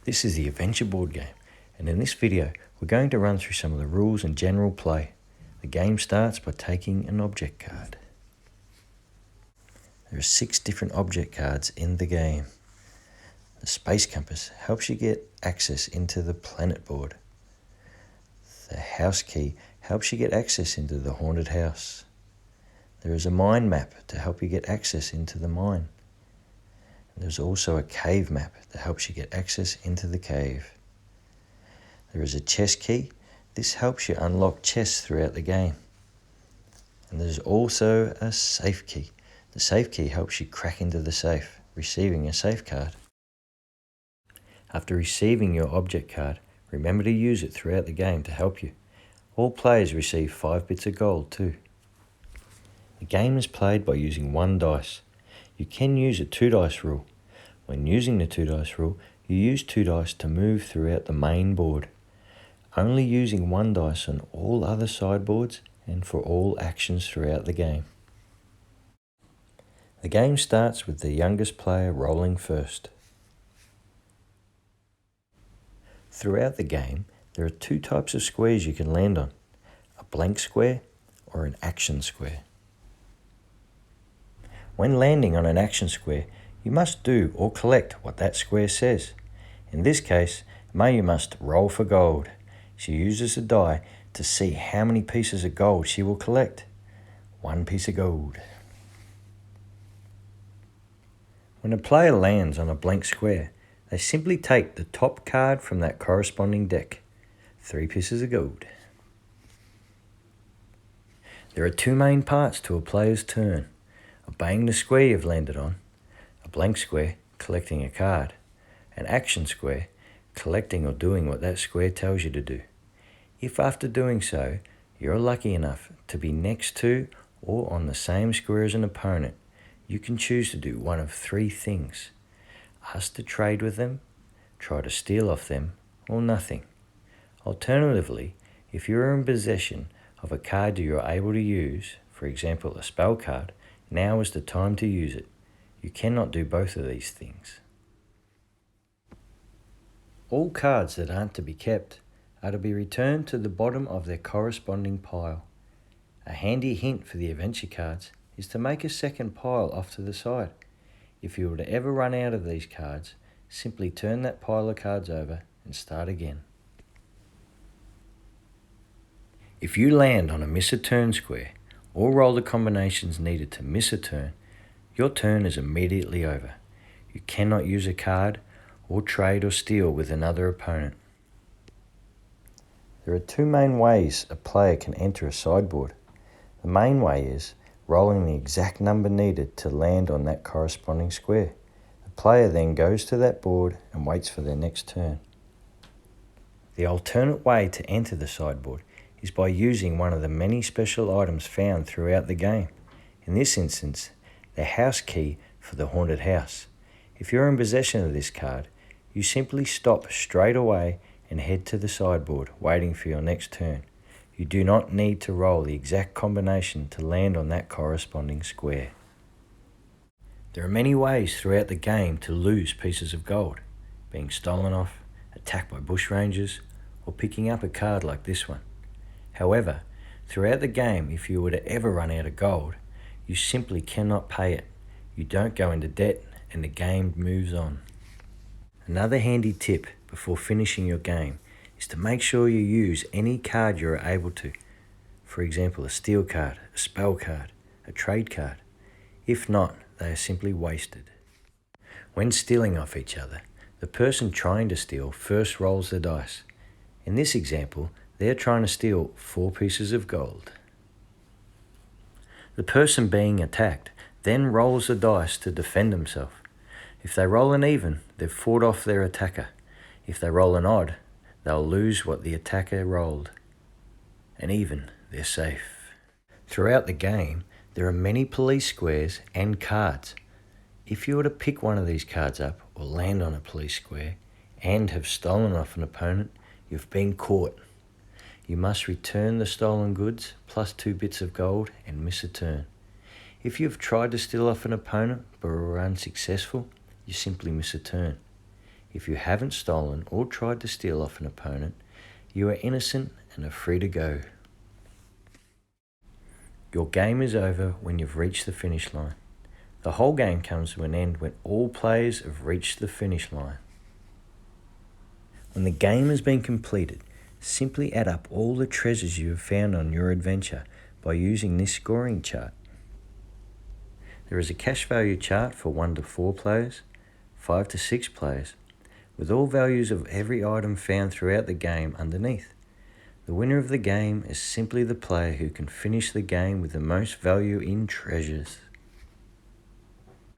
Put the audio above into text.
This is the Adventure board game, and in this video we're going to run through some of the rules and general play. The game starts by taking an object card. There are 6 different object cards in the game. The Space Compass helps you get access into the planet board. The House Key helps you get access into the haunted house. There is a mind map to help you get access into the mine. There's also a cave map that helps you get access into the cave. There is a chest key. This helps you unlock chests throughout the game. And there's also a safe key. The safe key helps you crack into the safe, receiving a safe card. After receiving your object card, remember to use it throughout the game to help you. All players receive 5 bits of gold too. The game is played by using 1 dice. You can use a 2 dice rule. When using the 2 dice rule, you use 2 dice to move throughout the main board. Only using 1 dice on all other sideboards and for all actions throughout the game. The game starts with the youngest player rolling first. Throughout the game, there are 2 types of squares you can land on, a blank square or an action square. When landing on an action square, you must do or collect what that square says. In this case, Mayu must roll for gold. She uses a die to see how many pieces of gold she will collect. 1 piece of gold. When a player lands on a blank square, they simply take the top card from that corresponding deck. 3 pieces of gold. There are 2 main parts to a player's turn. Obeying the square you've landed on, a blank square, collecting a card, an action square, collecting or doing what that square tells you to do. If after doing so, you're lucky enough to be next to or on the same square as an opponent, you can choose to do one of 3 things. Ask to trade with them, try to steal off them, or nothing. Alternatively, if you're in possession of a card you're able to use, for example a spell card, now is the time to use it. You cannot do both of these things. All cards that aren't to be kept are to be returned to the bottom of their corresponding pile. A handy hint for the adventure cards is to make a second pile off to the side. If you were to ever run out of these cards, simply turn that pile of cards over and start again. If you land on a miss a turn square, or roll the combinations needed to miss a turn, your turn is immediately over. You cannot use a card or trade or steal with another opponent. There are 2 main ways a player can enter a sideboard. The main way is rolling the exact number needed to land on that corresponding square. The player then goes to that board and waits for their next turn. The alternate way to enter the sideboard is by using one of the many special items found throughout the game. In this instance, the house key for the haunted house. If you're in possession of this card, you simply stop straight away and head to the sideboard, waiting for your next turn. You do not need to roll the exact combination to land on that corresponding square. There are many ways throughout the game to lose pieces of gold, being stolen off, attacked by bushrangers, or picking up a card like this one. However, throughout the game, if you were to ever run out of gold, you simply cannot pay it. You don't go into debt and the game moves on. Another handy tip before finishing your game is to make sure you use any card you're able to. For example, a steal card, a spell card, a trade card. If not, they are simply wasted. When stealing off each other, the person trying to steal first rolls the dice. In this example, they're trying to steal 4 pieces of gold. The person being attacked then rolls the dice to defend himself. If they roll an even, they've fought off their attacker. If they roll an odd, they'll lose what the attacker rolled. And even, they're safe. Throughout the game, there are many police squares and cards. If you were to pick one of these cards up or land on a police square and have stolen off an opponent, you've been caught. You must return the stolen goods plus 2 bits of gold and miss a turn. If you've tried to steal off an opponent but were unsuccessful, you simply miss a turn. If you haven't stolen or tried to steal off an opponent, you are innocent and are free to go. Your game is over when you've reached the finish line. The whole game comes to an end when all players have reached the finish line. When the game has been completed, simply add up all the treasures you have found on your adventure by using this scoring chart. There is a cash value chart for 1 to 4 players, 5 to 6 players, with all values of every item found throughout the game underneath. The winner of the game is simply the player who can finish the game with the most value in treasures.